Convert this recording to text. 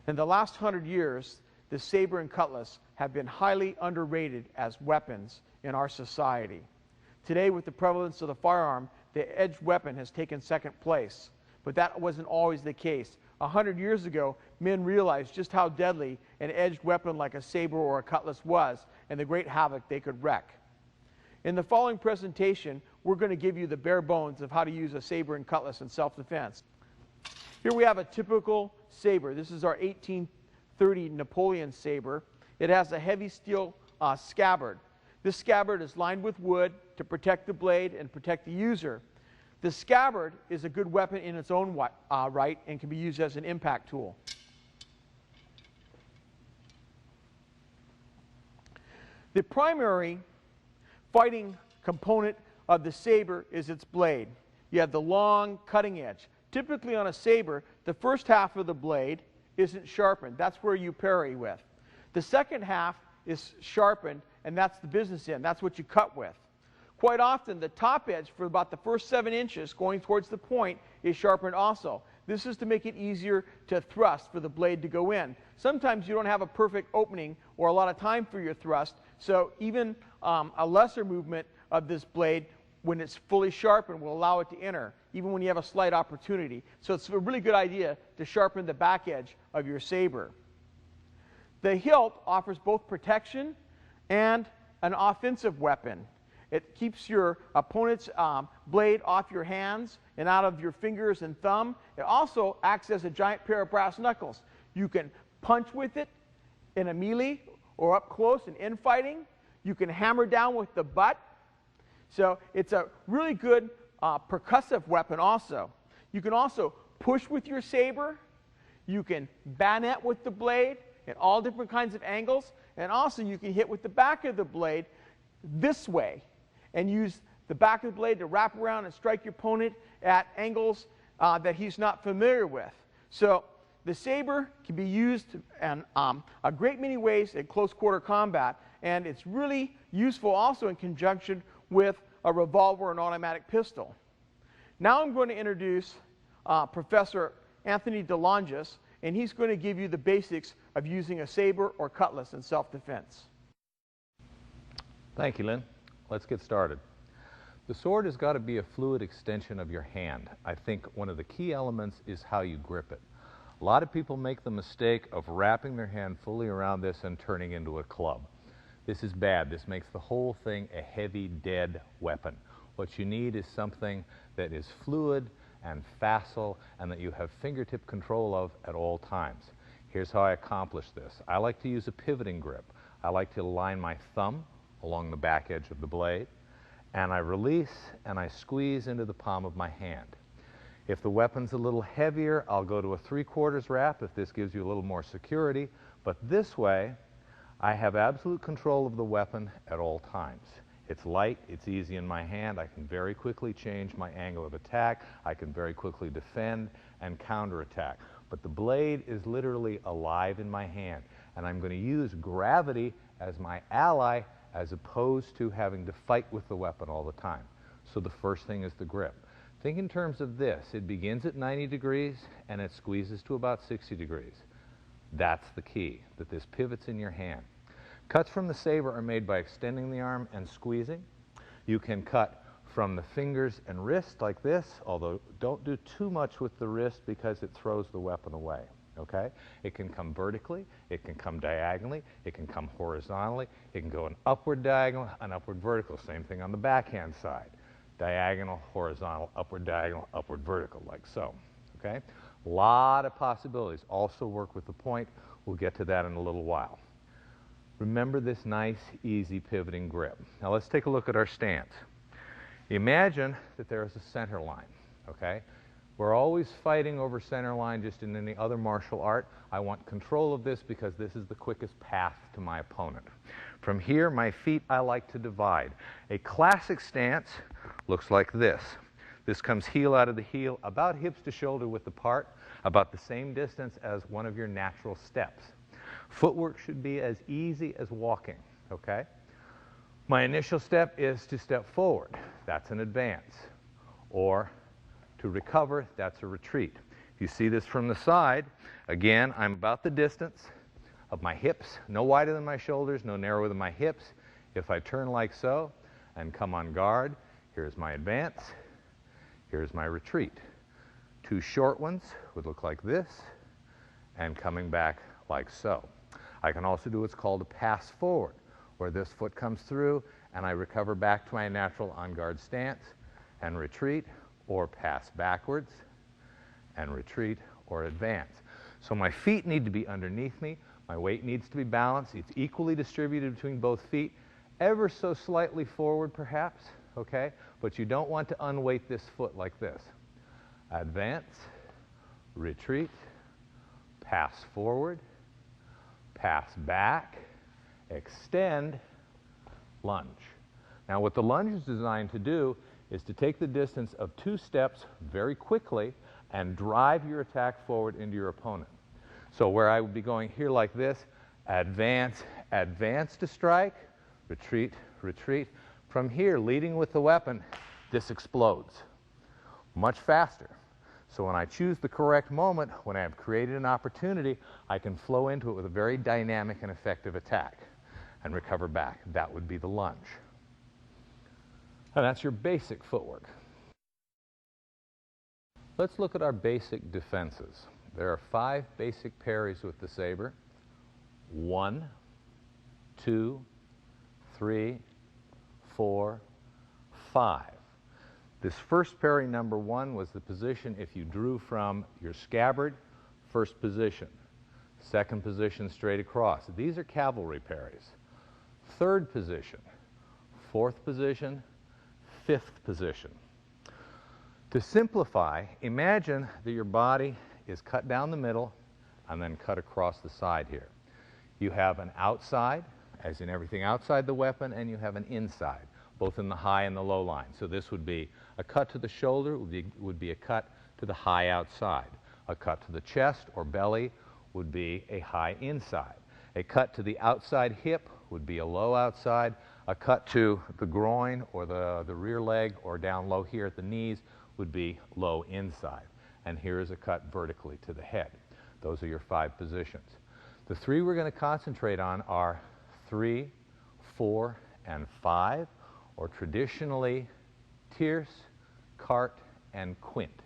In the last 100 years, the saber and cutlass have been highly underrated as weapons in our society. Today, with the prevalence of the firearm, the edged weapon has taken second place. But that wasn't always the case. 100 years ago, men realized just how deadly an edged weapon like a saber or a cutlass was and the great havoc they could wreak. In the following presentation, we're going to give you the bare bones of how to use a saber and cutlass in self-defense. Here we have a typical saber. This is our 1830 Napoleon saber. It has a heavy steel scabbard. This scabbard is lined with wood to protect the blade and protect the user. The scabbard is a good weapon in its own right and can be used as an impact tool. The primary fighting component of the saber is its blade. You have the long cutting edge. Typically on a saber, the first half of the blade isn't sharpened. That's where you parry with. The second half is sharpened, and that's the business end. That's what you cut with. Quite often, the top edge for about the first 7 inches going towards the point is sharpened also. This is to make it easier to thrust for the blade to go in. Sometimes you don't have a perfect opening or a lot of time for your thrust, so even a lesser movement of this blade, when it's fully sharpened, will allow it to enter, even when you have a slight opportunity. So it's a really good idea to sharpen the back edge of your saber. The hilt offers both protection and an offensive weapon. It keeps your opponent's blade off your hands and out of your fingers and thumb. It also acts as a giant pair of brass knuckles. You can punch with it in a melee or up close in infighting. You can hammer down with the butt. So it's a really good percussive weapon also. You can also push with your saber. You can bayonet with the blade in all different kinds of angles. And also you can hit with the back of the blade this way and use the back of the blade to wrap around and strike your opponent at angles that he's not familiar with. So the saber can be used in a great many ways in close quarter combat, and it's really useful also in conjunction with a revolver or an automatic pistol. Now I'm going to introduce Professor Anthony DeLongis, and he's going to give you the basics of using a saber or cutlass in self-defense. Thank you, Lynn. Let's get started. The sword has got to be a fluid extension of your hand. I think one of the key elements is how you grip it. A lot of people make the mistake of wrapping their hand fully around this and turning into a club. This is bad. This makes the whole thing a heavy, dead weapon. What you need is something that is fluid and facile and that you have fingertip control of at all times. Here's how I accomplish this. I like to use a pivoting grip. I like to line my thumb along the back edge of the blade, and I release and I squeeze into the palm of my hand. If the weapon's a little heavier, I'll go to a 3/4 wrap if this gives you a little more security, but this way I have absolute control of the weapon at all times. It's light, it's easy in my hand, I can very quickly change my angle of attack, I can very quickly defend and counterattack. But the blade is literally alive in my hand, and I'm going to use gravity as my ally as opposed to having to fight with the weapon all the time. So the first thing is the grip. Think in terms of this. It begins at 90 degrees and it squeezes to about 60 degrees. That's the key, that this pivots in your hand. Cuts from the saber are made by extending the arm and squeezing. You can cut from the fingers and wrist like this, although don't do too much with the wrist because it throws the weapon away. Okay? It can come vertically, it can come diagonally, it can come horizontally, it can go an upward diagonal, an upward vertical. Same thing on the backhand side. Diagonal, horizontal, upward diagonal, upward vertical, like so. Okay? A lot of possibilities. Also work with the point. We'll get to that in a little while. Remember this nice, easy pivoting grip. Now let's take a look at our stance. Imagine that there is a center line. Okay? We're always fighting over center line just in any other martial art. I want control of this because this is the quickest path to my opponent. From here, my feet I like to divide. A classic stance looks like this. This comes heel out of the heel, about hips to shoulder width apart, about the same distance as one of your natural steps. Footwork should be as easy as walking, okay? My initial step is to step forward. That's an advance. Or to recover, that's a retreat. If you see this from the side, again, I'm about the distance of my hips, no wider than my shoulders, no narrower than my hips. If I turn like so and come on guard, here's my advance, here's my retreat. Two short ones would look like this, and coming back like so. I can also do what's called a pass forward, where this foot comes through and I recover back to my natural on-guard stance and retreat, or pass backwards and retreat or advance. So my feet need to be underneath me. My weight needs to be balanced. It's equally distributed between both feet, ever so slightly forward perhaps, okay? But you don't want to unweight this foot like this. Advance, retreat, pass forward, pass back, extend, lunge. Now what the lunge is designed to do is to take the distance of 2 steps very quickly and drive your attack forward into your opponent. So where I would be going here like this, advance, advance to strike, retreat, retreat. From here, leading with the weapon, this explodes much faster. So when I choose the correct moment, when I have created an opportunity, I can flow into it with a very dynamic and effective attack and recover back. That would be the lunge. And that's your basic footwork. Let's look at our basic defenses. There are 5 basic parries with the saber. 1, 2, 3, 4, 5. This first parry, number 1, was the position if you drew from your scabbard, first position. Second position, straight across. These are cavalry parries. Third position, fourth position, fifth position. To simplify, imagine that your body is cut down the middle and then cut across the side here. You have an outside, as in everything outside the weapon, and you have an inside, both in the high and the low line. So this would be a cut to the shoulder, would be a cut to the high outside. A cut to the chest or belly would be a high inside. A cut to the outside hip would be a low outside. A cut to the groin or the rear leg or down low here at the knees would be low inside. And here is a cut vertically to the head. Those are your 5 positions. The 3 we're going to concentrate on are 3, 4, and 5, or traditionally tierce, carte, and quint.